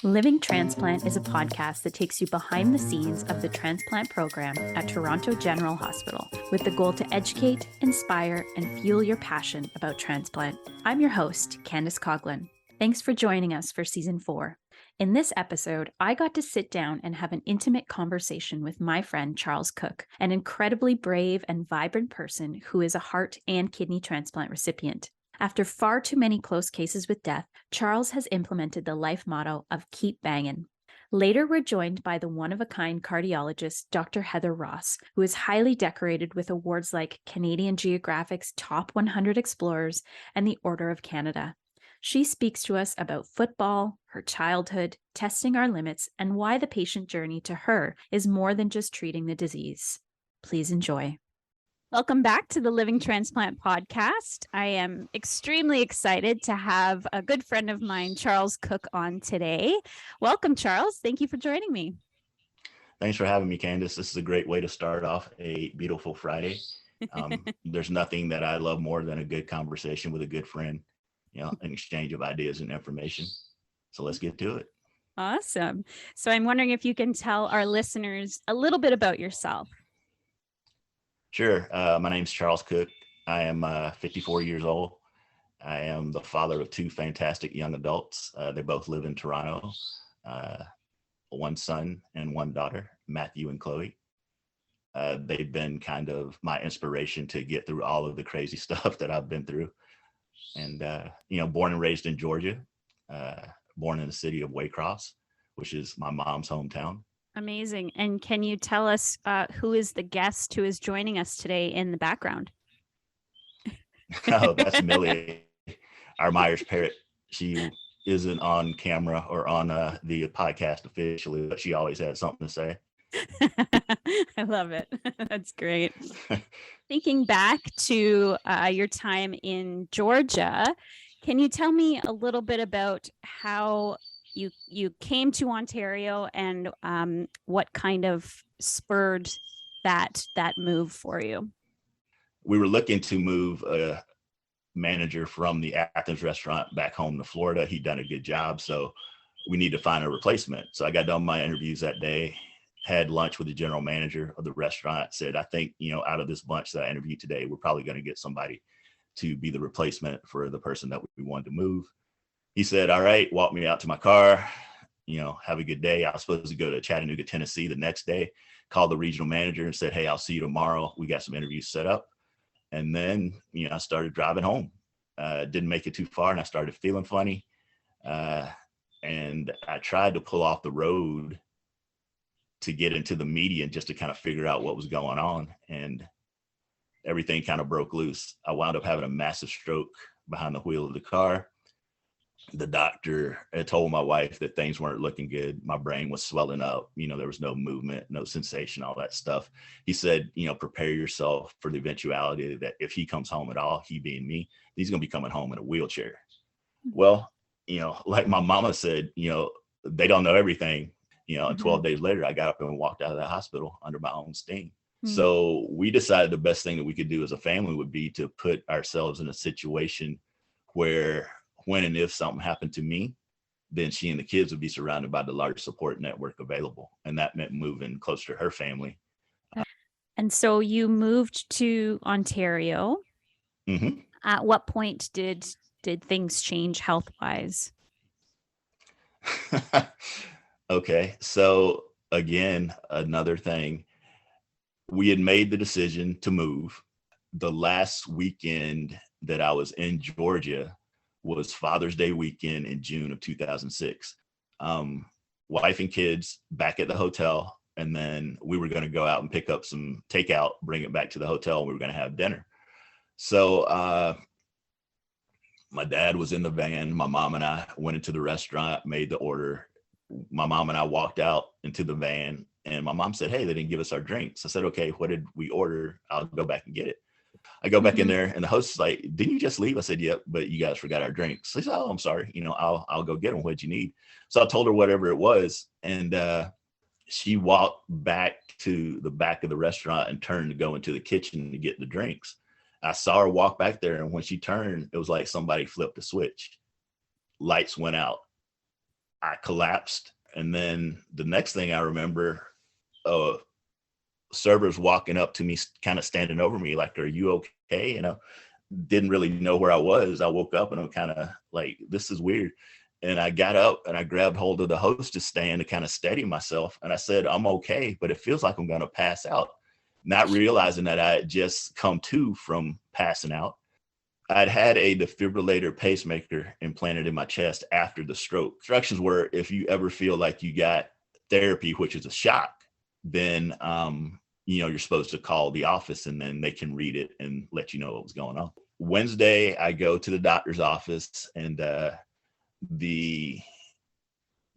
Living Transplant is a podcast that takes you behind the scenes of the transplant program at Toronto General Hospital with the goal to educate, inspire, and fuel your passion about transplant. I'm your host, Candice Coghlan. Thanks for joining us for Season 4. In this episode, I got to sit down and have an intimate conversation with my friend Charles Cook, an incredibly brave and vibrant person who is a heart and kidney transplant recipient. After far too many close cases with death, Charles has implemented the life motto of keep bangin'. Later, we're joined by the one-of-a-kind cardiologist, Dr. Heather Ross, who is highly decorated with awards like Canadian Geographic's Top 100 Explorers and the Order of Canada. She speaks to us about football, her childhood, testing our limits, and why the patient journey to her is more than just treating the disease. Please enjoy. Welcome back to the Living Transplant podcast. I am extremely excited to have a good friend of mine, Charles Cook, on today. Welcome, Charles. Thank you for joining me. Thanks for having me, Candice. This is a great way to start off a beautiful Friday. There's nothing that I love more than a good conversation with a good friend, an exchange of ideas and information. So let's get to it. Awesome. So I'm wondering if you can tell our listeners a little bit about yourself. Sure. My name's Charles Cook. I am 54 years old. I am the father of two fantastic young adults. They both live in Toronto. One son and one daughter, Matthew and Chloe. They've been kind of my inspiration to get through all of the crazy stuff that I've been through. And, born and raised in Georgia, born in the city of Waycross, which is my mom's hometown. Amazing. And can you tell us who is the guest who is joining us today in the background? Oh, that's Millie, our Myers parrot. She isn't on camera or on the podcast officially, but she always has something to say. I love it. That's great. Thinking back to your time in Georgia, can you tell me a little bit about how you came to Ontario and what kind of spurred that move for you? We were looking to move a manager from the Athens restaurant back home to Florida. He'd done a good job, so we need to find a replacement. So I got done my interviews that day, had lunch with the general manager of the restaurant, said, I think, out of this bunch that I interviewed today, we're probably going to get somebody to be the replacement for the person that we wanted to move. He said, all right, walk me out to my car, have a good day. I was supposed to go to Chattanooga, Tennessee the next day, called the regional manager and said, hey, I'll see you tomorrow. We got some interviews set up. And then, I started driving home. Didn't make it too far and I started feeling funny. And I tried to pull off the road to get into the median just to kind of figure out what was going on. And everything kind of broke loose. I wound up having a massive stroke behind the wheel of the car. The doctor had told my wife that things weren't looking good. My brain was swelling up. There was no movement, no sensation, all that stuff. He said, prepare yourself for the eventuality that if he comes home at all, he being me, he's going to be coming home in a wheelchair. Well, like my mama said, they don't know everything. And 12 days later, I got up and walked out of the hospital under my own steam. Mm-hmm. So we decided the best thing that we could do as a family would be to put ourselves in a situation where when and if something happened to me, then she and the kids would be surrounded by the largest support network available. And that meant moving closer to her family. And so you moved to Ontario. Mm-hmm. At what point did things change health-wise? Okay. So again, another thing, we had made the decision to move. The last weekend that I was in Georgia was Father's Day weekend in June of 2006. Wife and kids back at the hotel. And then we were going to go out and pick up some takeout, bring it back to the hotel. And we were going to have dinner. So my dad was in the van. My mom and I went into the restaurant, made the order. My mom and I walked out into the van and my mom said, hey, they didn't give us our drinks. I said, okay, what did we order? I'll go back and get it. I go back in there and the host is like, didn't you just leave? I said, yep, but you guys forgot our drinks. She said, oh, I'm sorry. I'll go get them. What'd you need? So I told her whatever it was. And she walked back to the back of the restaurant and turned to go into the kitchen to get the drinks. I saw her walk back there. And when she turned, it was like somebody flipped a switch. Lights went out. I collapsed. And then the next thing I remember, servers walking up to me, kind of standing over me, like, "Are you okay?" Didn't really know where I was. I woke up and I'm kind of like, this is weird. And I got up and I grabbed hold of the hostess stand to kind of steady myself. And I said, "I'm okay, but it feels like I'm going to pass out." Not realizing that I had just come to from passing out. I'd had a defibrillator pacemaker implanted in my chest after the stroke. Instructions were, if you ever feel like you got therapy, which is a shock, then you're supposed to call the office and then they can read it and let you know what was going on. Wednesday, I go to the doctor's office and the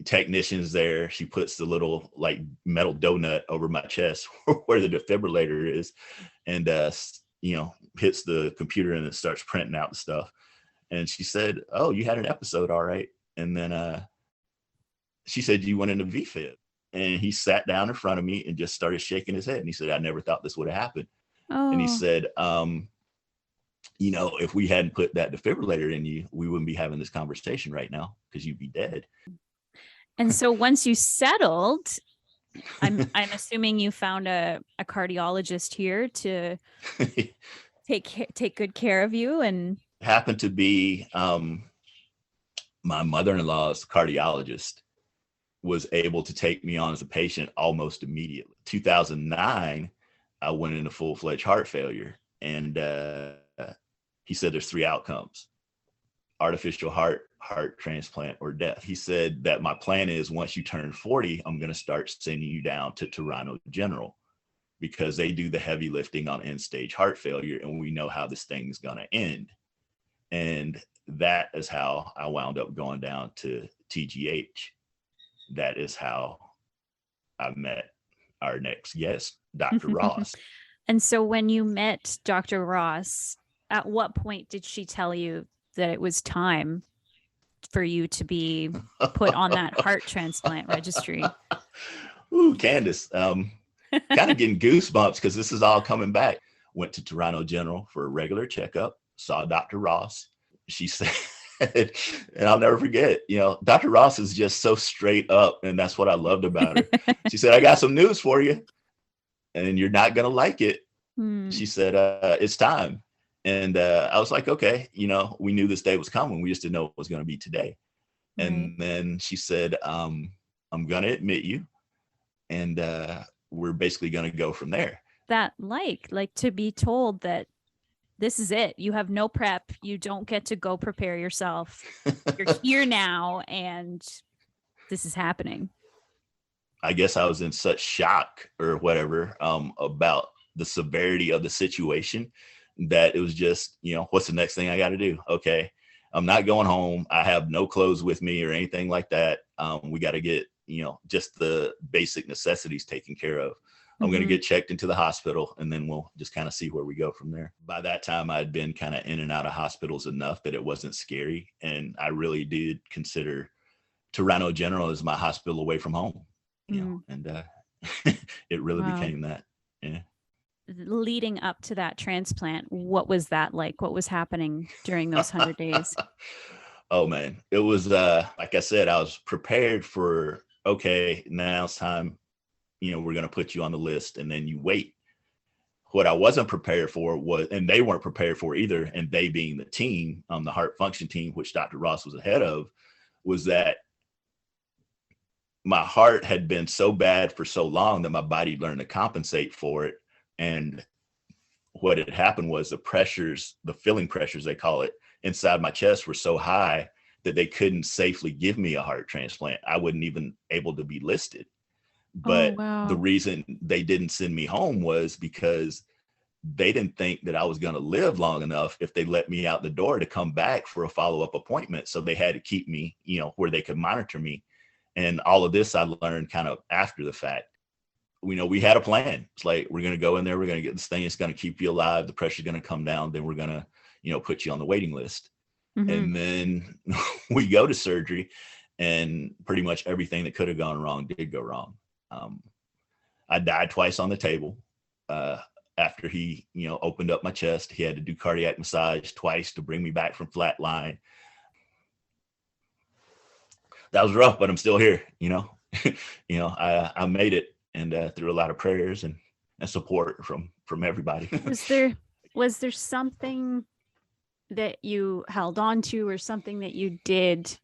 technician's there. She puts the little like metal donut over my chest where the defibrillator is, and hits the computer and it starts printing out the stuff. And she said, "Oh, you had an episode, all right." And then she said, "You went into VFib." And he sat down in front of me and just started shaking his head. And he said, "I never thought this would have happened." Oh. And he said, "If we hadn't put that defibrillator in you, we wouldn't be having this conversation right now because you'd be dead." And so once you settled, I'm assuming you found a cardiologist here to take good care of you. And happened to be my mother-in-law's cardiologist was able to take me on as a patient almost immediately. 2009, I went into full-fledged heart failure, and he said there's 3 outcomes: artificial heart transplant, or death. He said that my plan is, once you turn 40, I'm going to start sending you down to Toronto General because they do the heavy lifting on end-stage heart failure, and we know how this thing's going to end. And that is how I wound up going down to TGH. That is how I met our next guest, Dr. Ross. And so when you met Dr. Ross, at what point did she tell you that it was time for you to be put on that heart transplant registry? Ooh, Candice, kind of getting goosebumps because this is all coming back. Went to Toronto General for a regular checkup, saw Dr. Ross. She said, and I'll never forget, Dr. Ross is just so straight up, and that's what I loved about her. She said, "I got some news for you, and you're not going to like it." She said, "It's time." And I was like, "Okay, we knew this day was coming. We just didn't know it was going to be today." Right. And then she said, "I'm going to admit you, and we're basically going to go from there." That like to be told that this is it. You have no prep. You don't get to go prepare yourself. You're here now, and this is happening. I guess I was in such shock or whatever about the severity of the situation that it was just, what's the next thing I got to do? Okay, I'm not going home. I have no clothes with me or anything like that. We got to get, just the basic necessities taken care of. I'm going to get checked into the hospital, and then we'll just kind of see where we go from there. By that time, I'd been kind of in and out of hospitals enough that it wasn't scary. And I really did consider Toronto General as my hospital away from home, and it really became that. Yeah. Leading up to that transplant, what was that like? What was happening during those 100 days? Oh, man. It was, like I said, I was prepared for, okay, now it's time. We're going to put you on the list, and then you wait. What I wasn't prepared for was, and they weren't prepared for either, and they being the team, the heart function team, which Dr. Ross was ahead of, was that my heart had been so bad for so long that my body learned to compensate for it. And what had happened was the filling pressures, they call it, inside my chest were so high that they couldn't safely give me a heart transplant. I wasn't even able to be listed. But the reason they didn't send me home was because they didn't think that I was going to live long enough if they let me out the door to come back for a follow-up appointment. So they had to keep me, where they could monitor me. And all of this I learned kind of after the fact. We had a plan. It's like, we're going to go in there, we're going to get this thing, it's going to keep you alive, the pressure's going to come down, then we're going to, put you on the waiting list. And then we go to surgery, and pretty much everything that could have gone wrong did go wrong. I died twice on the table. After he, opened up my chest, he had to do cardiac massage twice to bring me back from flatline. that was rough, but I'm still here, I made it, and through a lot of prayers and support from everybody. Was there something that you held on to, or something that you did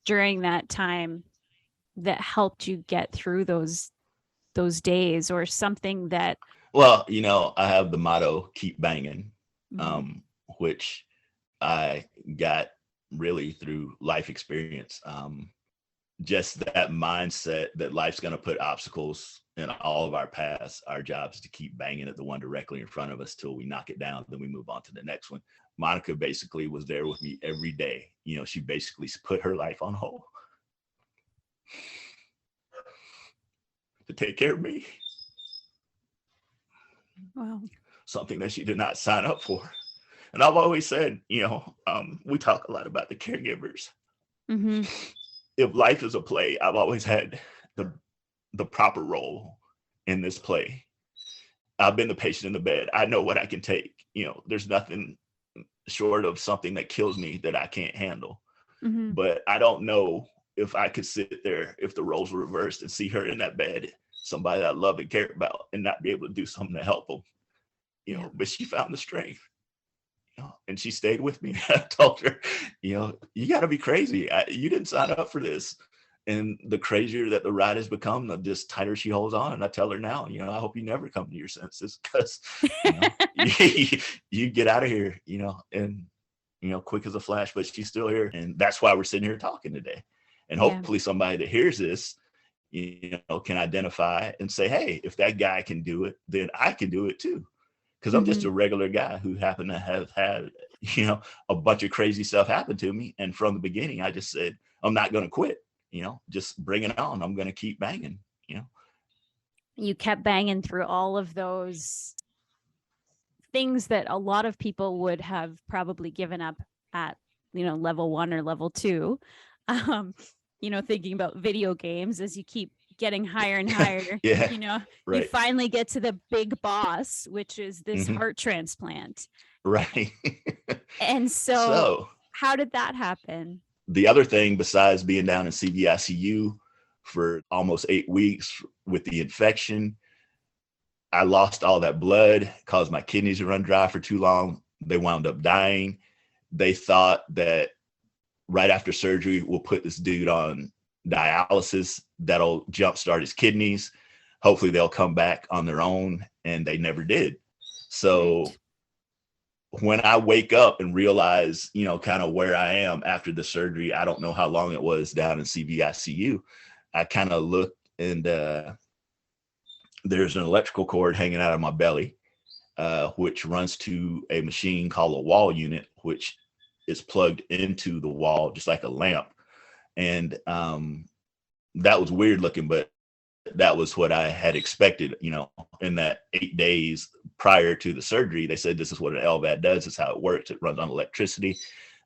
during that time that helped you get through those days, or something that? Well, I have the motto, keep banging, Mm-hmm. which I got really through life experience. Just that mindset that life's going to put obstacles in all of our paths. Our job is to keep banging at the one directly in front of us till we knock it down. Then we move on to the next one. Monica basically was there with me every day. She basically put her life on hold to take care of me. Wow. Something that she did not sign up for. And I've always said, we talk a lot about the caregivers. Mm-hmm. If life is a play, I've always had the proper role in this play. I've been the patient in the bed. I know what I can take. There's nothing short of something that kills me that I can't handle. Mm-hmm. But I don't know if I could sit there, if the roles were reversed, and see her in that bed, somebody that I love and care about, and not be able to do something to help them. But she found the strength. And she stayed with me. I told her, you got to be crazy. You didn't sign up for this. And the crazier that the ride has become, the just tighter she holds on. And I tell her now, I hope you never come to your senses, because you get out of here, and quick as a flash. But she's still here, and that's why we're sitting here talking today. And hopefully somebody that hears this, can identify and say, hey, if that guy can do it, then I can do it too. Because I'm just a regular guy who happened to have had, a bunch of crazy stuff happen to me. And from the beginning, I just said, I'm not going to quit, just bring it on. I'm going to keep banging, You kept banging through all of those things that a lot of people would have probably given up at, level 1 or level 2. Thinking about video games as you keep getting higher and higher. Yeah, right. You finally get to the big boss, which is this heart transplant. Right. And so how did that happen? The other thing, besides being down in CVICU for almost 8 weeks with the infection, I lost all that blood, caused my kidneys to run dry for too long. They wound up dying. They thought that right after surgery, we'll put this dude on dialysis that'll jumpstart his kidneys. Hopefully they'll come back on their own, and they never did. So when I wake up and realize, kind of where I am after the surgery, I don't know how long it was down in CVICU. I kind of looked, and there's an electrical cord hanging out of my belly, which runs to a machine called a wall unit, which is plugged into the wall, just like a lamp. And that was weird looking, but that was what I had expected, in that 8 days prior to the surgery. They said, this is what an LVAD does. This is how it works. It runs on electricity.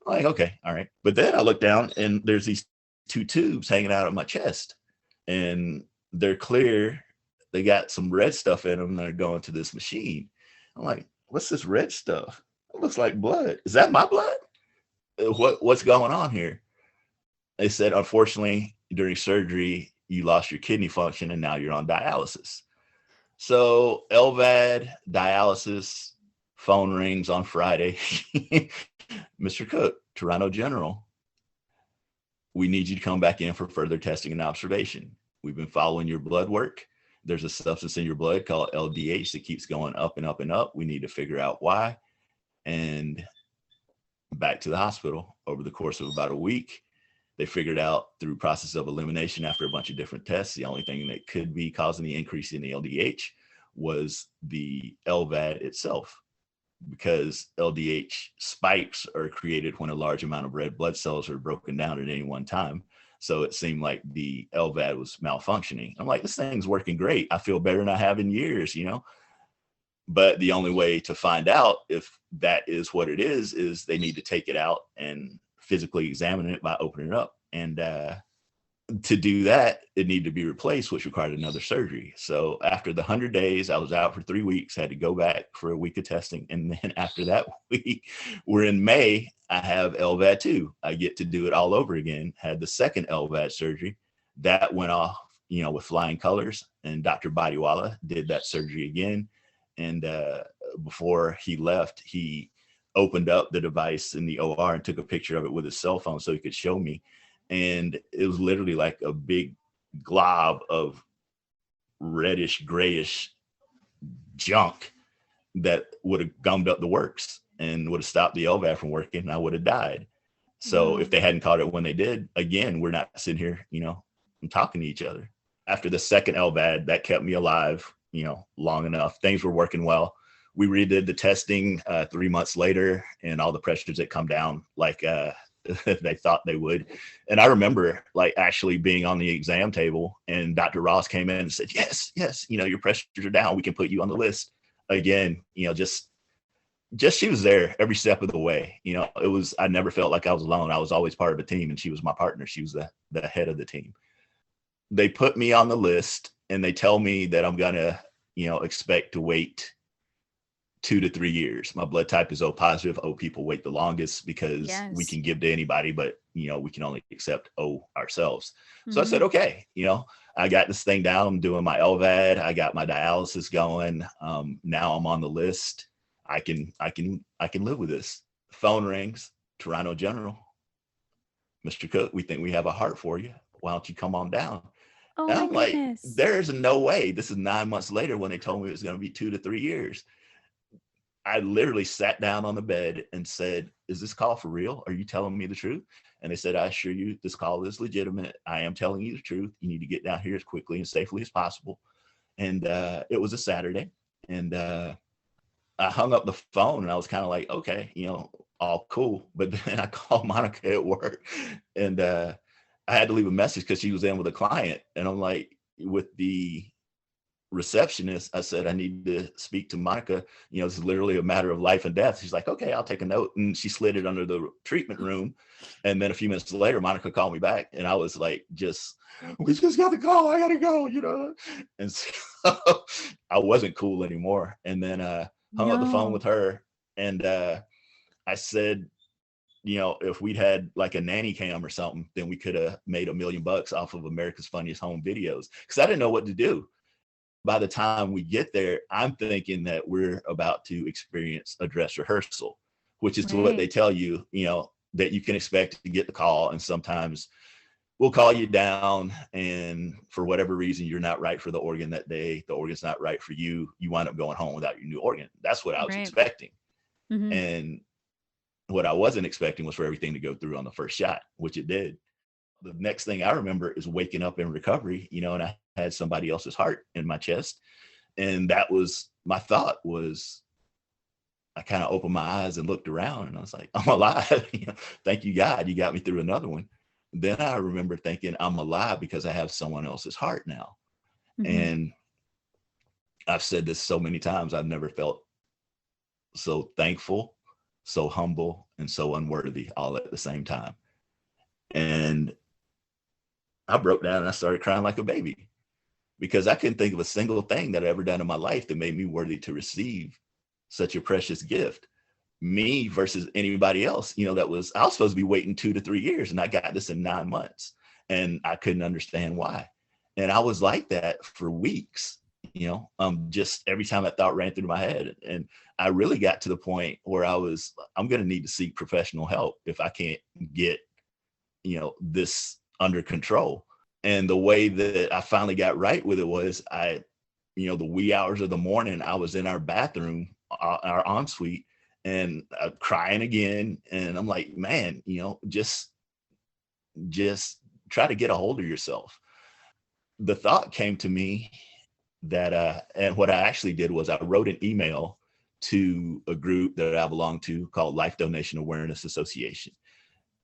I'm like, okay, all right. But then I look down, and there's these 2 tubes hanging out of my chest, and they're clear. They got some red stuff in them. They're going to this machine. I'm like, what's this red stuff? It looks like blood. Is that my blood? What's going on here? They said, unfortunately, during surgery, you lost your kidney function, and now you're on dialysis. So LVAD, dialysis, phone rings on Friday. Mr. Cook, Toronto General, we need you to come back in for further testing and observation. We've been following your blood work. There's a substance in your blood called LDH that keeps going up and up and up. We need to figure out why. And back to the hospital. Over the course of about a week, they figured out through process of elimination after a bunch of different tests, the only thing that could be causing the increase in the LDH was the LVAD itself, because LDH spikes are created when a large amount of red blood cells are broken down at any one time. So it seemed like the LVAD was malfunctioning. I'm like, this thing's working great. I feel better than I have in years, But the only way to find out if that is what it is they need to take it out and physically examine it by opening it up. And to do that, it needed to be replaced, which required another surgery. So after the 100 days, I was out for 3 weeks, had to go back for a week of testing. And then after that week, we're in May, I have LVAD 2. I get to do it all over again. Had the second LVAD surgery. That went off, with flying colors. And Dr. Badiwala did that surgery again. And before he left, he opened up the device in the OR and took a picture of it with his cell phone so he could show me. And it was literally like a big glob of reddish, grayish junk that would have gummed up the works and would have stopped the LVAD from working, and I would have died. So if they hadn't caught it when they did, again, we're not sitting here, and talking to each other. After the second LVAD, that kept me alive, long enough. Things were working well. We redid the testing 3 months later, and all the pressures had come down like they thought they would. And I remember actually being on the exam table, and Dr. Ross came in and said, yes, your pressures are down. We can put you on the list again. Just she was there every step of the way. I never felt like I was alone. I was always part of a team, and she was my partner. She was the head of the team. They put me on the list, and they tell me that I'm gonna, expect to wait 2 to 3 years. My blood type is O positive. O people wait the longest because we can give to anybody, but we can only accept O ourselves. So I said, okay, I got this thing down. I'm doing my LVAD. I got my dialysis going. Now I'm on the list. I can live with this. Phone rings, Toronto General. Mr. Cook, we think we have a heart for you. Why don't you come on down? Oh, and I'm my goodness. like, there's no way. This is 9 months later when they told me it was going to be 2 to 3 years. I literally sat down on the bed and said, is this call for real? Are you telling me the truth? And they said, I assure you, this call is legitimate. I am telling you the truth. You need to get down here as quickly and safely as possible. And it was a Saturday. And I hung up the phone, and I was kind of like, okay, all cool. But then I called Monica at work, and I had to leave a message because she was in with a client. And I'm like, with the receptionist, I said, I need to speak to Monica. This is literally a matter of life and death. She's like, okay, I'll take a note. And she slid it under the treatment room. And then a few minutes later, Monica called me back, and I was like, we just got the call. I got to go, And so I wasn't cool anymore. And then hung up the phone with her. And I said, if we'd had like a nanny cam or something, then we could have made $1 million off of America's Funniest Home Videos, because I didn't know what to do. By the time we get there, I'm thinking that we're about to experience a dress rehearsal, which is what they tell you, that you can expect to get the call. And sometimes we'll call you down, and for whatever reason, you're not right for the organ that day. The organ's not right for you. You wind up going home without your new organ. That's what I was expecting. Mm-hmm. And what I wasn't expecting was for everything to go through on the first shot, which it did. The next thing I remember is waking up in recovery, and I had somebody else's heart in my chest. And that was my thought. Was I kind of opened my eyes and looked around, and I was like, I'm alive. Thank you, God. You got me through another one. Then I remember thinking, I'm alive because I have someone else's heart now. Mm-hmm. And I've said this so many times. I've never felt so thankful, so humble, and so unworthy all at the same time. And I broke down and I started crying like a baby, because I couldn't think of a single thing that I'd ever done in my life that made me worthy to receive such a precious gift. Me versus anybody else, I was supposed to be waiting 2 to 3 years, and I got this in 9 months, and I couldn't understand why. And I was like that for weeks, just every time that thought ran through my head. And I really got to the point where I'm going to need to seek professional help if I can't get, this under control. And the way that I finally got right with it was the wee hours of the morning, I was in our bathroom, our ensuite, and crying again. And I'm like, man, just try to get a hold of yourself. The thought came to me that, and what I actually did was I wrote an email to a group that I belong to called Life Donation Awareness Association.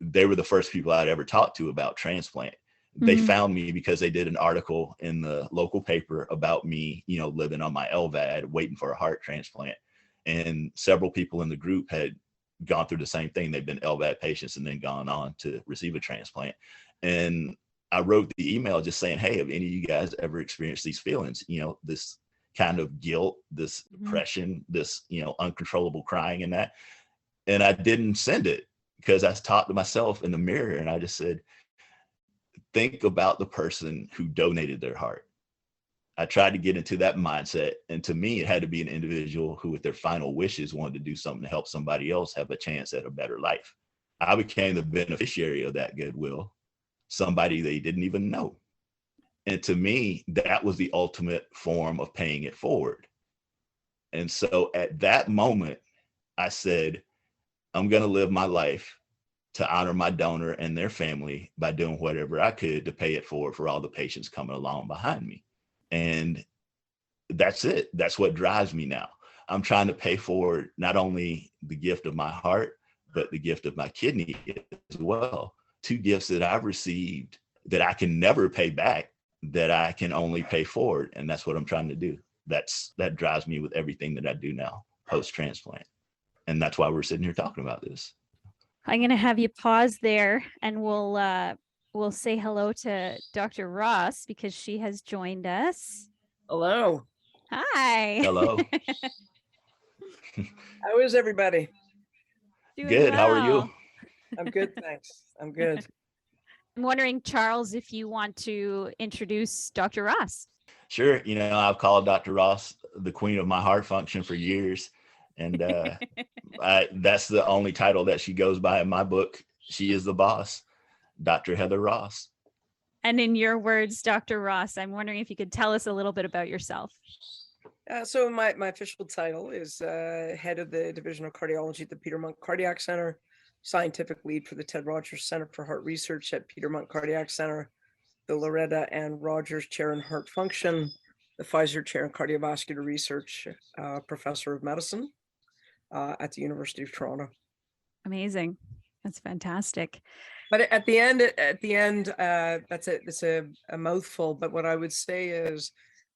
They were the first people I'd ever talked to about transplant. Mm-hmm. They found me because they did an article in the local paper about me, living on my LVAD, waiting for a heart transplant. And several people in the group had gone through the same thing. They've been LVAD patients and then gone on to receive a transplant. And I wrote the email just saying, hey, have any of you guys ever experienced these feelings? This kind of guilt, this depression, this, uncontrollable crying and that. And I didn't send it because I talked to myself in the mirror and I just said, think about the person who donated their heart. I tried to get into that mindset. And to me, it had to be an individual who, with their final wishes, wanted to do something to help somebody else have a chance at a better life. I became the beneficiary of that goodwill, somebody they didn't even know. And to me, that was the ultimate form of paying it forward. And so at that moment, I said, I'm going to live my life to honor my donor and their family by doing whatever I could to pay it forward for all the patients coming along behind me. And that's it. That's what drives me now. I'm trying to pay forward not only the gift of my heart, but the gift of my kidney as well. 2 gifts that I've received that I can never pay back, that I can only pay forward. And that's what I'm trying to do. That drives me with everything that I do now post-transplant. And that's why we're sitting here talking about this. I'm going to have you pause there and we'll say hello to Dr. Ross because she has joined us. Hello. Hi. Hello. How is everybody? Doing Good. well. How are you? I'm good, thanks. I'm good. I'm wondering, Charles, if you want to introduce Dr. Ross. Sure. I've called Dr. Ross the queen of my heart function for years. And that's the only title that she goes by in my book. She is the boss, Dr. Heather Ross. And in your words, Dr. Ross, I'm wondering if you could tell us a little bit about yourself. So my official title is head of the Division of Cardiology at the Peter Monk Cardiac Center, scientific lead for the Ted Rogers Center for Heart Research at Peter Monk Cardiac Center, the Loretta and Rogers Chair in Heart Function, the Pfizer Chair in Cardiovascular Research, Professor of Medicine at the University of Toronto. Amazing. That's fantastic. But at the end, that's it. It's a mouthful. But what I would say is,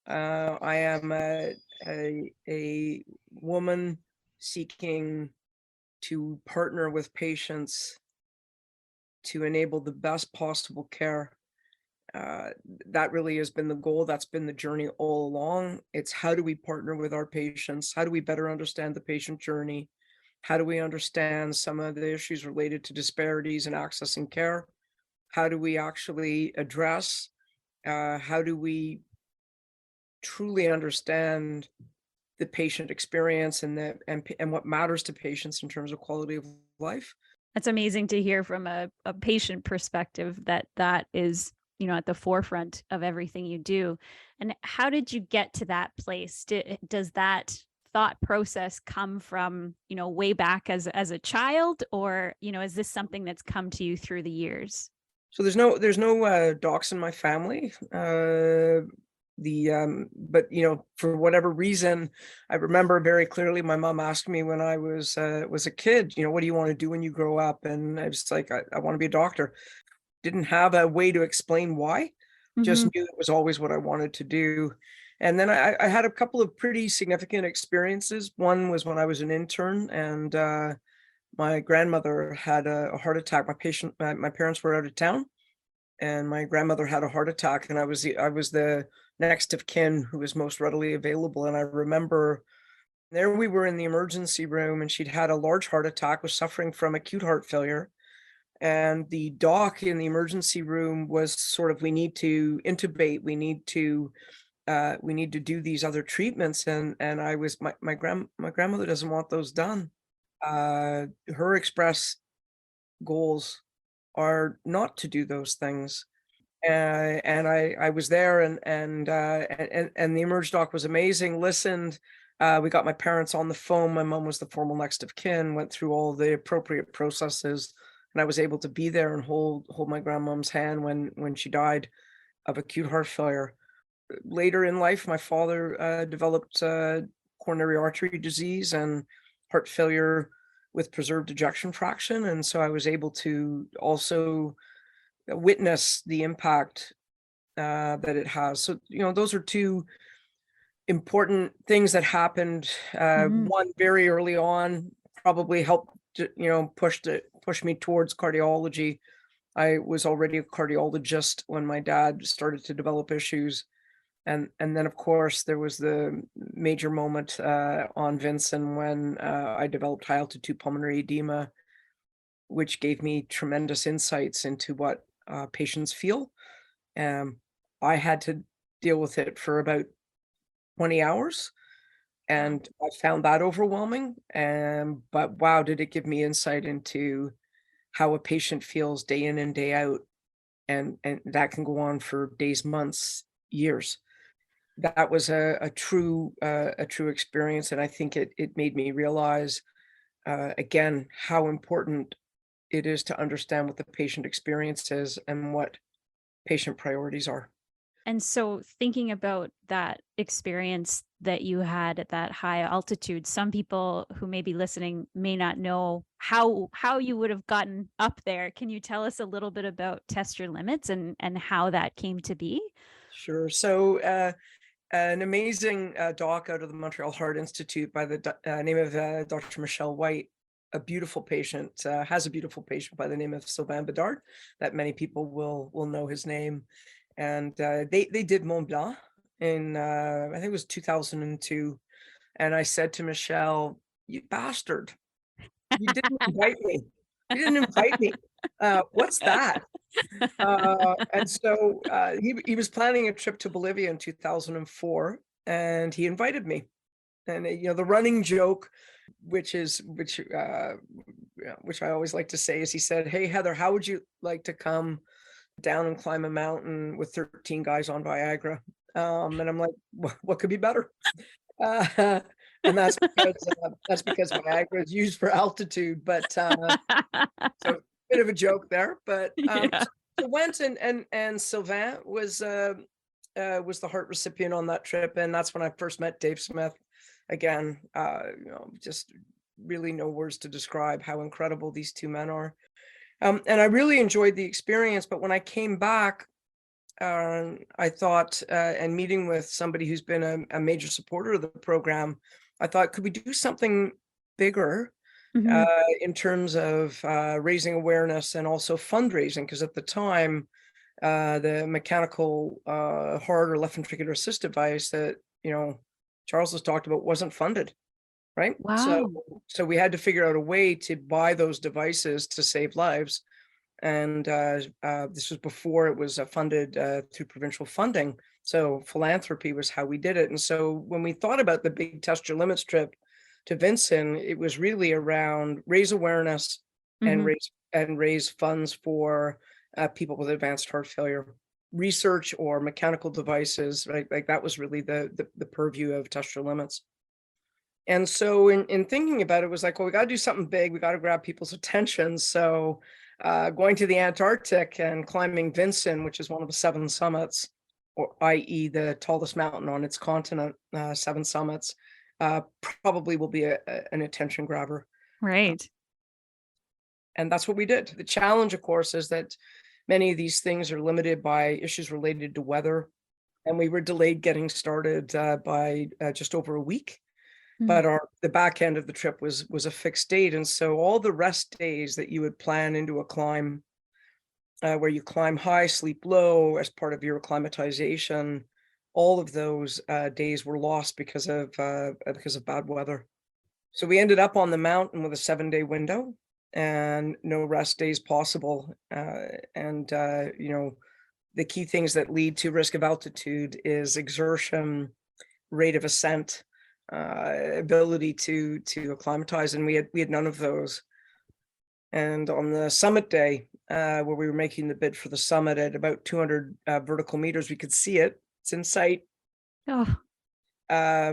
I am a woman seeking to partner with patients to enable the best possible care. That really has been the goal. That's been the journey all along. It's how do we partner with our patients? How do we better understand the patient journey? How do we understand some of the issues related to disparities in accessing care? How do we actually address? How do we truly understand the patient experience and what matters to patients in terms of quality of life? That's amazing to hear from a patient perspective that is, at the forefront of everything you do. And how did you get to that place? Does that thought process come from, way back as a child, or, is this something that's come to you through the years? So there's no docs in my family. But for whatever reason, I remember very clearly my mom asked me when I was a kid, what do you want to do when you grow up? And I was like, I want to be a doctor. Didn't have a way to explain why, just knew it was always what I wanted to do. And then I had a couple of pretty significant experiences. One was when I was an intern and my grandmother had a heart attack. My parents were out of town and my grandmother had a heart attack, and I was the next of kin who was most readily available. And I remember there we were in the emergency room and she'd had a large heart attack, was suffering from acute heart failure. And the doc in the emergency room was sort of, we need to intubate, we need to do these other treatments. And I was, my grandmother doesn't want those done. Her express goals are not to do those things. And I was there and the emerge doc was amazing, listened. We got my parents on the phone. My mom was the formal next of kin, went through all the appropriate processes, and I was able to be there and hold my grandmom's hand when she died of acute heart failure. Later in life, my father developed coronary artery disease and heart failure with preserved ejection fraction. And so I was able to also witness the impact that it has. So, those are two important things that happened. One very early on, probably helped, push me towards cardiology. I was already a cardiologist when my dad started to develop issues. And then, of course, there was the major moment on Vincent when I developed high altitude pulmonary edema, which gave me tremendous insights into what patients feel. I had to deal with it for about 20 hours, and I found that overwhelming. But wow, did it give me insight into how a patient feels day in and day out, and that can go on for days, months, years. That was a true experience, and I think it made me realize again how important it is to understand what the patient experience is and what patient priorities are. And so thinking about that experience that you had at that high altitude, some people who may be listening may not know how you would have gotten up there. Can you tell us a little bit about Test Your Limits and how that came to be? Sure. So an amazing doc out of the Montreal Heart Institute by the name of Dr. Michelle White, a beautiful patient, has a beautiful patient by the name of Sylvain Bedard, that many people will know his name. And they did Mont Blanc in, I think it was 2002. And I said to Michelle, "You bastard, you didn't invite me. You didn't invite me. What's that?" And so he was planning a trip to Bolivia in 2004, and he invited me. And the running joke, which I always like to say, is he said, "Hey Heather, how would you like to come down and climb a mountain with 13 guys on Viagra?" And I'm like, what could be better? And that's because Viagra is used for altitude. But so bit of a joke there. But Yeah. so went and Sylvain was the heart recipient on that trip, and that's when I first met Dave Smith. Again, just really no words to describe how incredible these two men are. And I really enjoyed the experience. But when I came back, I thought, and meeting with somebody who's been a major supporter of the program, I thought, could we do something bigger Mhm. in terms of raising awareness and also fundraising? Because at the time, the mechanical heart or left ventricular assist device that Charles has talked about wasn't funded, right? Wow. So we had to figure out a way to buy those devices to save lives. And this was before it was funded through provincial funding. So philanthropy was how we did it. And so when we thought about the big Test Your Limits trip to Vincent, it was really around raise awareness and Mhm. raise funds for people with advanced heart failure, research or mechanical devices, right? Like that was really the purview of Test Your Limits. And so in thinking about it, was like, well, we got to do something big. We got to grab people's attention. So going to the Antarctic and climbing Vinson, which is one of the 7 summits, or i.e. the tallest mountain on its continent, 7 summits, probably will be an attention grabber. Right. And that's what we did. The challenge, of course, is that many of these things are limited by issues related to weather. And we were delayed getting started by just over a week. Mm. But the back end of the trip was a fixed date. And so all the rest days that you would plan into a climb, where you climb high, sleep low as part of your acclimatization, all of those days were lost because of bad weather. So we ended up on the mountain with a 7-day window and no rest days possible. And the key things that lead to risk of altitude is exertion, rate of ascent, ability to acclimatize, and we had none of those. And on the summit day, where we were making the bid for the summit at about 200 vertical meters, we could see it. It's in sight. Oh,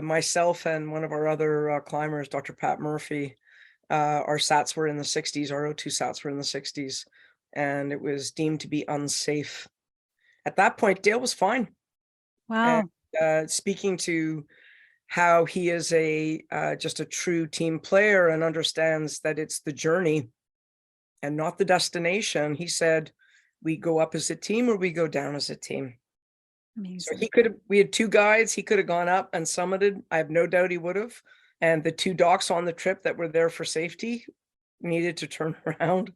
Myself and one of our other climbers, Dr. Pat Murphy, our SATs were in the 60s. Our O2 SATs were in the 60s, and it was deemed to be unsafe. At that point, Dale was fine. wow. And speaking to how he is just a true team player and understands that it's the journey and not the destination. He said, we go up as a team or we go down as a team. So Amazing. we had 2 guides. He could have gone up and summited. I have no doubt he would have. And the 2 docs on the trip that were there for safety needed to turn around.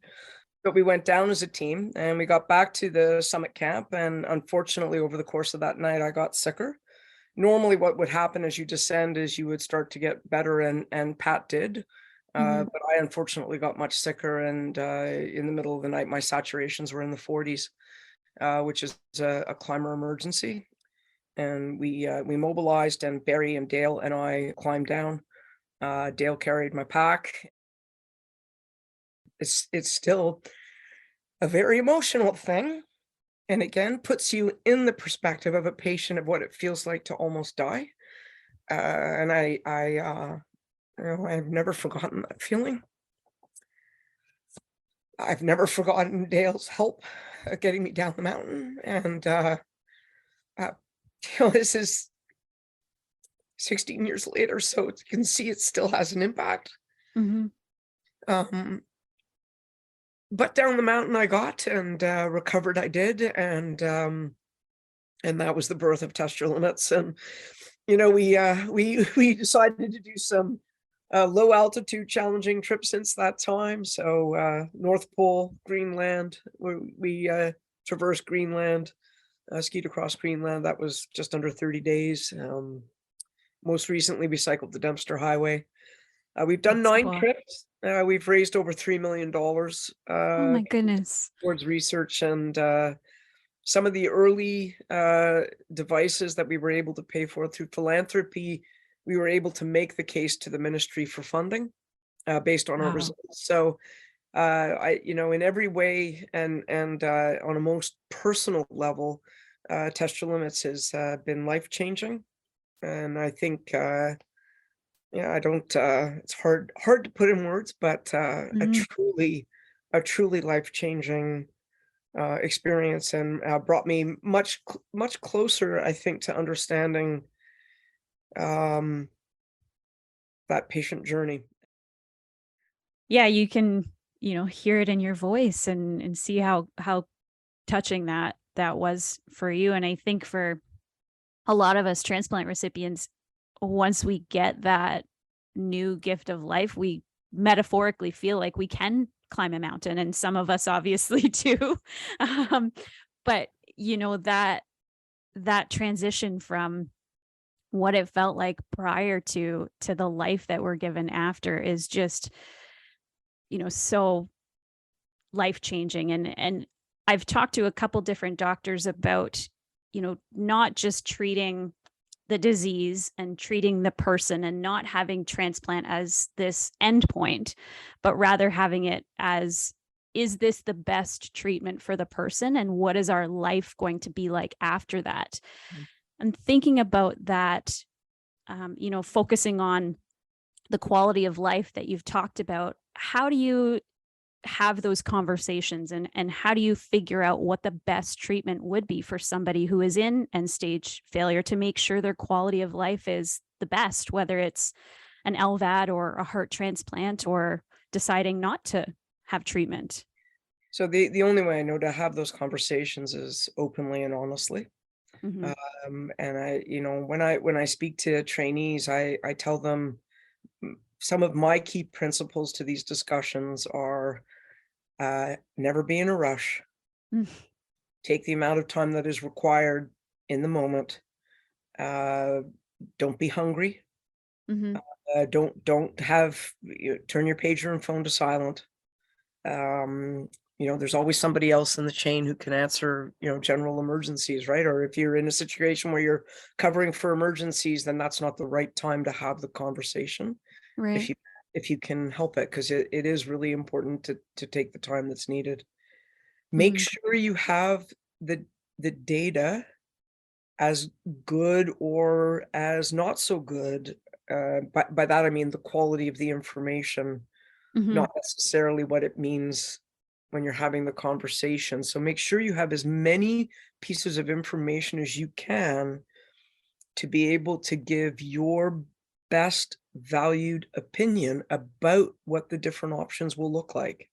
But we went down as a team and we got back to the summit camp. And unfortunately, over the course of that night, I got sicker. Normally what would happen as you descend is you would start to get better, and Pat did. But I unfortunately got much sicker, and in the middle of the night, my saturations were in the 40s, which is a climber emergency. And we mobilized, and Barry and Dale and I climbed down. Dale carried my pack. It's still a very emotional thing. And again, puts you in the perspective of a patient of what it feels like to almost die. And I've never forgotten that feeling. I've never forgotten Dale's help getting me down the mountain. And this is 16 years later, so you can see it still has an impact. But down the mountain I got, and recovered I did, and that was the birth of Test Your Limits. And we decided to do some low altitude challenging trips since that time. So North Pole, Greenland, we traversed Greenland, skied across Greenland. That was just under 30 days. Most recently, we cycled the Dempster Highway. We've done 9 trips. We've raised over $3 million. Oh my goodness. Towards research, and some of the early devices that we were able to pay for through philanthropy, we were able to make the case to the ministry for funding based on our results. So in every way, and on a most personal level, Test Your Limits has been life-changing. And I think it's hard to put in words, but a truly life-changing experience, and brought me much closer, I think, to understanding that patient journey. Yeah, you can, hear it in your voice and see how touching that was for you. And I think for a lot of us transplant recipients, once we get that new gift of life, we metaphorically feel like we can climb a mountain, and some of us obviously do. But that transition from what it felt like prior to the life that we're given after is just, so life-changing. And I've talked to a couple different doctors about, not just treating the disease and treating the person, and not having transplant as this endpoint, but rather having it as, is this the best treatment for the person? And what is our life going to be like after that? And thinking about that, focusing on the quality of life that you've talked about, how do you have those conversations, and how do you figure out what the best treatment would be for somebody who is in end stage failure to make sure their quality of life is the best, whether it's an LVAD or a heart transplant, or deciding not to have treatment? So the only way I know to have those conversations is openly and honestly. And when I speak to trainees, I tell them some of my key principles to these discussions are never be in a rush. Take the amount of time that is required in the moment. Don't be hungry. Don't have turn your pager and phone to silent. There's always somebody else in the chain who can answer, general emergencies, right? Or if you're in a situation where you're covering for emergencies, then that's not the right time to have the conversation. Right. If you can help it, because it is really important to take the time that's needed. Make sure you have the data, as good or as not so good. By that I mean the quality of the information, not necessarily what it means when you're having the conversation. So make sure you have as many pieces of information as you can to be able to give your best valued opinion about what the different options will look like.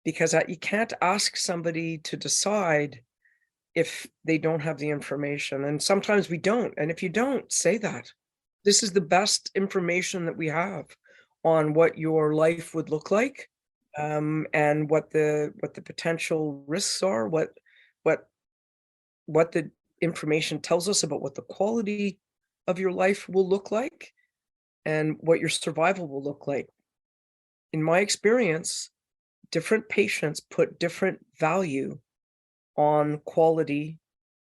Because you can't ask somebody to decide if they don't have the information. And sometimes we don't. And if you don't, say that. This is the best information that we have on what your life would look like. and what the potential risks are, what the information tells us about what the quality of your life will look like, and what your survival will look like. In my experience, different patients put different value on quality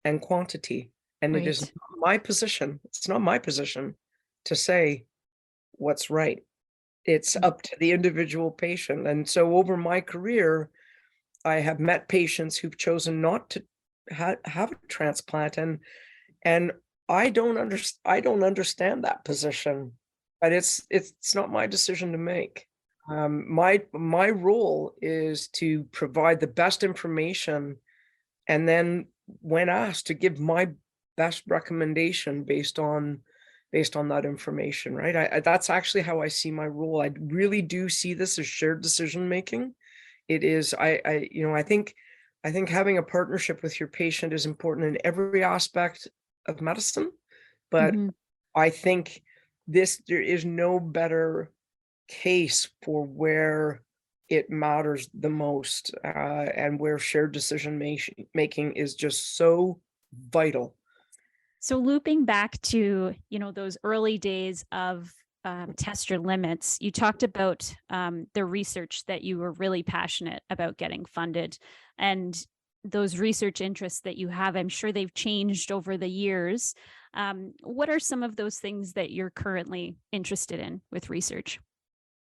and quantity, and it is Right. not my position. It's not my position to say what's right. It's Mm. up to the individual patient. And so over my career, I have met patients who've chosen not to have a transplant, and I don't understand that position, but it's not my decision to make. My role is to provide the best information, and then when asked, to give my best recommendation based on that information, right? That's actually how I see my role. I really do see this as shared decision making. It is, I think having a partnership with your patient is important in every aspect of medicine, but Hmm. I think there is no better case for where it matters the most, and where shared decision making is just so vital. So looping back to, those early days of test your limits, you talked about the research that you were really passionate about getting funded, and those research interests that you have, I'm sure they've changed over the years. What are some of those things that you're currently interested in with research?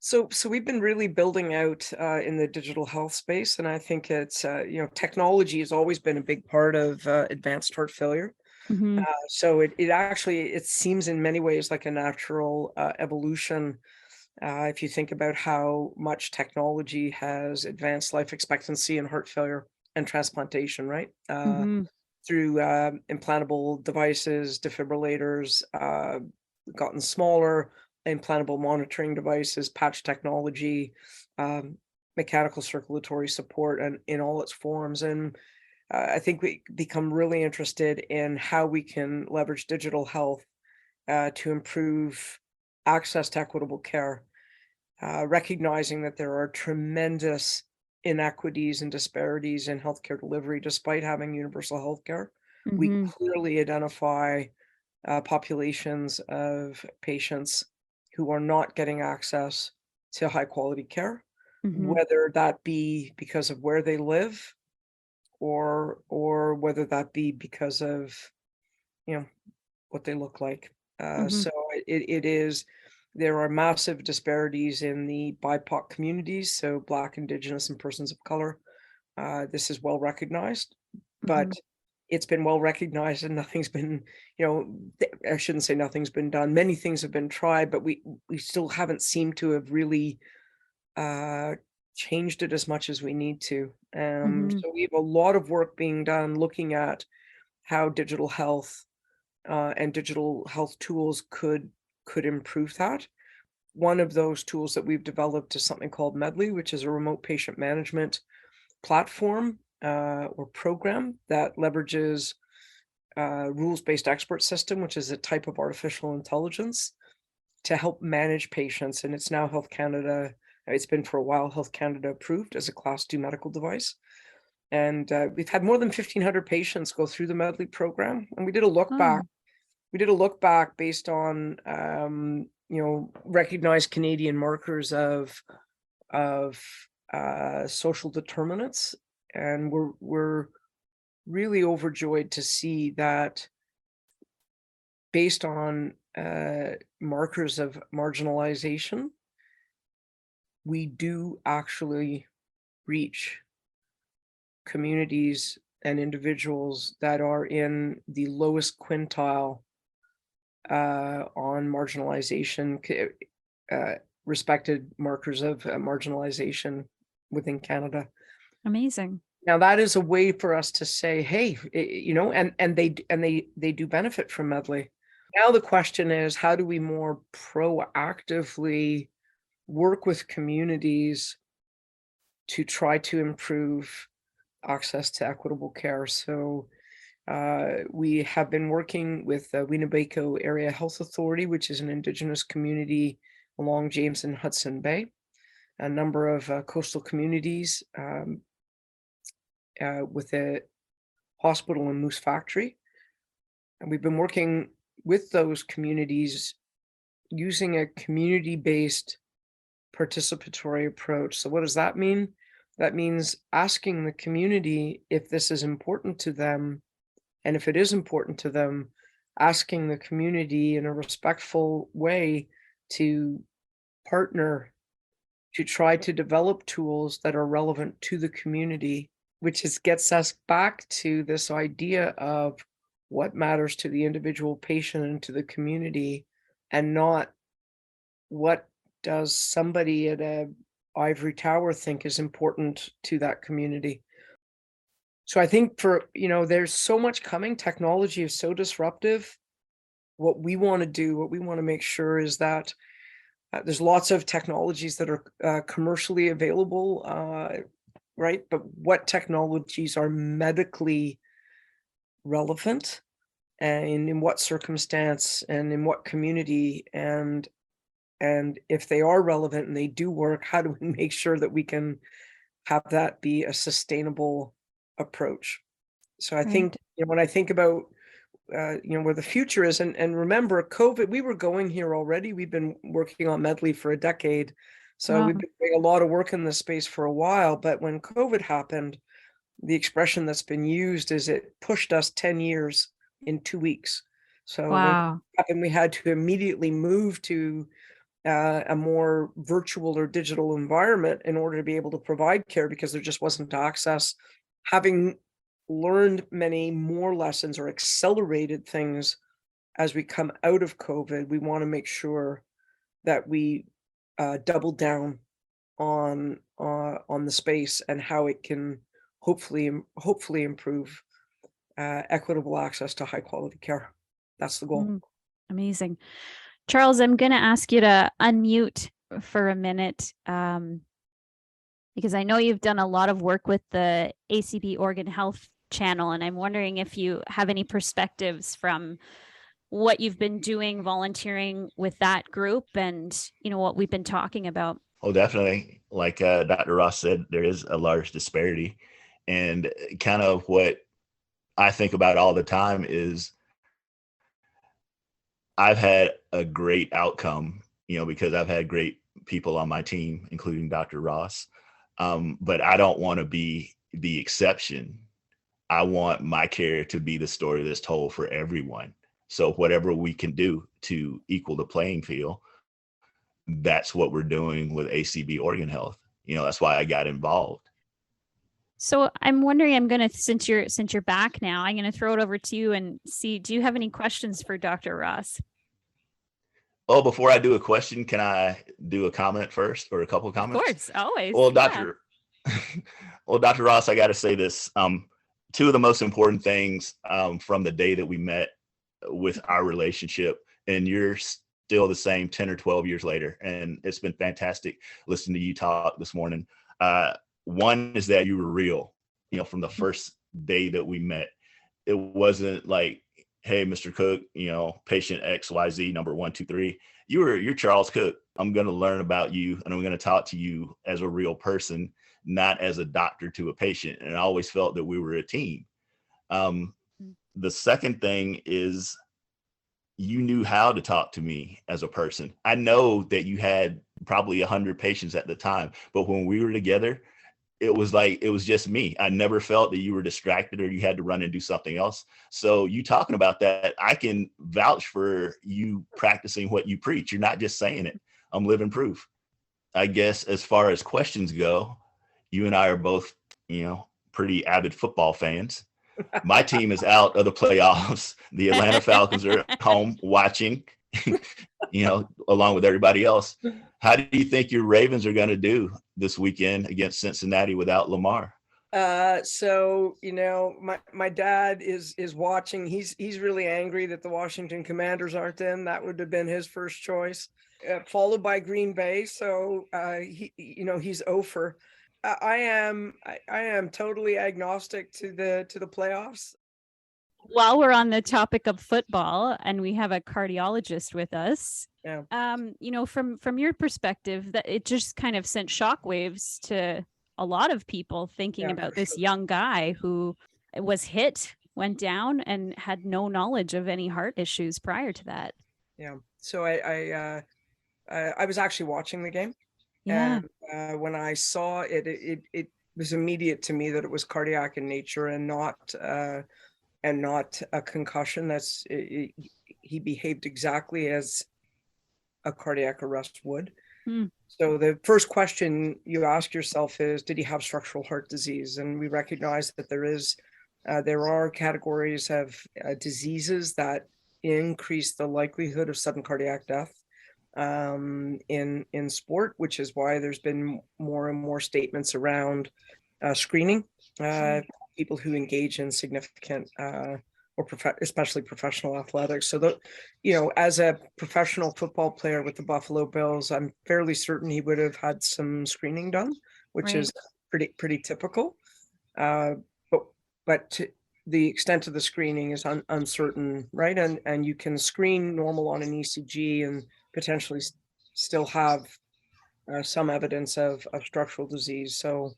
So we've been really building out in the digital health space, and I think it's technology has always been a big part of advanced heart failure. Hmm. So it actually it seems in many ways like a natural evolution. If you think about how much technology has advanced life expectancy in heart failure and transplantation, right? Hmm. Through implantable devices, defibrillators, gotten smaller, implantable monitoring devices, patch technology, um, mechanical circulatory support, and in all its forms. And I think we become really interested in how we can leverage digital health to improve access to equitable care, recognizing that there are tremendous inequities and disparities in healthcare delivery despite having universal healthcare. We Hmm. clearly identify populations of patients who are not getting access to high quality care, Hmm. whether that be because of where they live, or whether that be because of you know what they look like. Hmm. So it is, there are massive disparities in the BIPOC communities, so Black, Indigenous, and persons of color. This is well recognized, Hmm. but it's been well recognized and nothing's been, I shouldn't say nothing's been done. Many things have been tried, but we still haven't seemed to have really uh, changed it as much as we need to. Hmm. So we have a lot of work being done looking at how digital health and digital health tools could improve that. One of those tools that we've developed is something called Medley, which is a remote patient management platform or program that leverages rules-based expert system, which is a type of artificial intelligence to help manage patients. And it's now Health Canada. It's been for a while Health Canada approved as a Class 2 medical device. And we've had more than 1,500 patients go through the Medley program. And we did a look back. Oh. We did a look back based on recognized Canadian markers of social determinants, and we're really overjoyed to see that based on markers of marginalization, we do actually reach communities and individuals that are in the lowest quintile on marginalization, respected markers of marginalization within Canada. Amazing. Now that is a way for us to say, hey, and they do benefit from Medley. Now the question is, how do we more proactively work with communities to try to improve access to equitable care? So we have been working with the Winnebago Area Health Authority, which is an Indigenous community along James and Hudson Bay. a number of coastal communities with a hospital and moose factory. And we've been working with those communities using a community-based participatory approach. So what does that mean? That means asking the community if this is important to them. And if it is important to them, asking the community in a respectful way to partner to try to develop tools that are relevant to the community, which gets us back to this idea of what matters to the individual patient and to the community, and not what does somebody at a ivory tower think is important to that community. So I think there's so much coming. Technology is so disruptive. What we want to make sure is that there's lots of technologies that are commercially available, right? But what technologies are medically relevant, and in what circumstance and in what community, and if they are relevant and they do work, how do we make sure that we can have that be a sustainable approach? So I think when I think about where the future is, and remember COVID, we were going here already. We've been working on Medley for a decade. So we've been doing a lot of work in this space for a while. But when COVID happened, the expression that's been used is it pushed us 10 years in 2 weeks. So when COVID happened, we had to immediately move to a more virtual or digital environment in order to be able to provide care, because there just wasn't access. Having learned many more lessons or accelerated things as we come out of COVID, we want to make sure that we double down on the space and how it can hopefully improve equitable access to high quality care. That's the goal. Amazing. Charles, I'm going to ask you to unmute for a minute, because I know you've done a lot of work with the ACB Organ Health channel, and I'm wondering if you have any perspectives from what you've been doing volunteering with that group and, what we've been talking about. Oh, definitely. Like Dr. Ross said, there is a large disparity. And kind of what I think about all the time is I've had a great outcome, because I've had great people on my team, including Dr. Ross. But I don't want to be the exception. I want my care to be the story that's told for everyone. So whatever we can do to equal the playing field, that's what we're doing with ACB Organ Health. That's why I got involved. So I'm wondering, since you're back now, I'm going to throw it over to you and see, do you have any questions for Dr. Ross? Oh, before I do a question, can I do a comment first, or a couple of comments? Of course, always. Well, Dr. Ross, I got to say this. Two of the most important things from the day that we met with our relationship, and you're still the same 10 or 12 years later, and it's been fantastic listening to you talk this morning. One is that you were real, from the first day that we met. It wasn't like, hey, Mr. Cook, patient XYZ number 1, 2, 3. You're Charles Cook. I'm going to learn about you, and I'm going to talk to you as a real person, not as a doctor to a patient. And I always felt that we were a team. The second thing is you knew how to talk to me as a person. I know that you had probably 100 patients at the time, but when we were together, it was just me. I never felt that you were distracted or you had to run and do something else. So you talking about that, I can vouch for you practicing what you preach. You're not just saying it. I'm living proof. I guess as far as questions go, you and I are both, pretty avid football fans. My team is out of the playoffs. The Atlanta Falcons are at home watching, along with everybody else. How do you think your Ravens are going to do this weekend against Cincinnati without Lamar? So my dad is watching. He's really angry that the Washington Commanders aren't in. That would have been his first choice, followed by Green Bay. So he's over. I am totally agnostic to the playoffs. while we're on the topic of football and we have a cardiologist with us, from your perspective, that it just kind of sent shockwaves to a lot of people thinking about this young guy who was hit, went down, and had no knowledge of any heart issues prior to that. Yeah. So I was actually watching the game. Yeah. And when I saw it, it was immediate to me that it was cardiac in nature and not a concussion. He behaved exactly as a cardiac arrest would. So the first question you ask yourself is, did he have structural heart disease? And we recognize that there are categories of diseases that increase the likelihood of sudden cardiac death in sport, which is why there's been more and more statements around screening people who engage in significant especially professional athletics. So as a professional football player with the Buffalo Bills, I'm fairly certain he would have had some screening done, which is pretty typical. But the extent of the screening is uncertain, right? And you can screen normal on an ECG and potentially still have some evidence of structural disease. So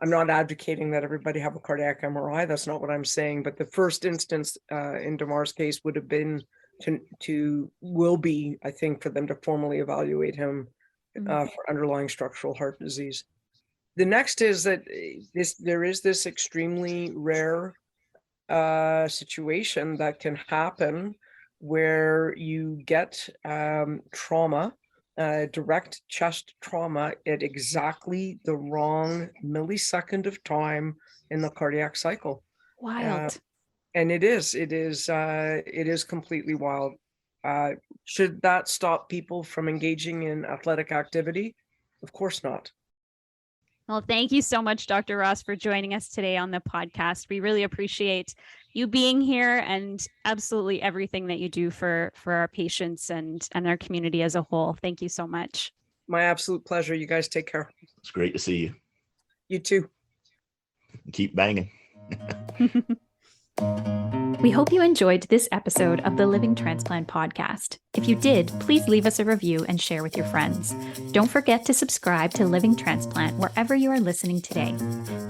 I'm not advocating that everybody have a cardiac MRI. That's not what I'm saying. But the first instance in Damar's case would have been will be, I think, for them to formally evaluate him for underlying structural heart disease. The next is that there is this extremely rare situation that can happen where you get trauma, direct chest trauma at exactly the wrong millisecond of time in the cardiac cycle. Wild. And it is completely wild. Should that stop people from engaging in athletic activity? Of course not. Well, thank you so much, Dr. Ross, for joining us today on the podcast. We really appreciate you being here and absolutely everything that you do for our patients and our community as a whole. Thank you so much. My absolute pleasure. You guys take care. It's great to see you. You too. Keep banging. We hope you enjoyed this episode of the Living Transplant podcast. If you did, please leave us a review and share with your friends. Don't forget to subscribe to Living Transplant wherever you are listening today.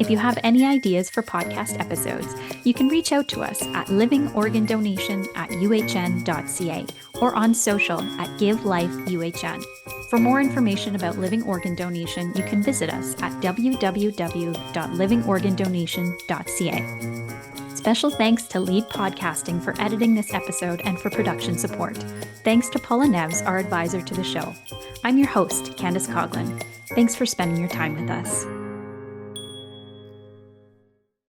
If you have any ideas for podcast episodes, you can reach out to us at livingorgandonation@uhn.ca or on social at GiveLifeUHN. For more information about living organ donation, you can visit us at www.livingorgandonation.ca. Special thanks to Lead Podcasting for editing this episode and for production support. Thanks to Paula Neves, our advisor to the show. I'm your host, Candice Coghlan. Thanks for spending your time with us.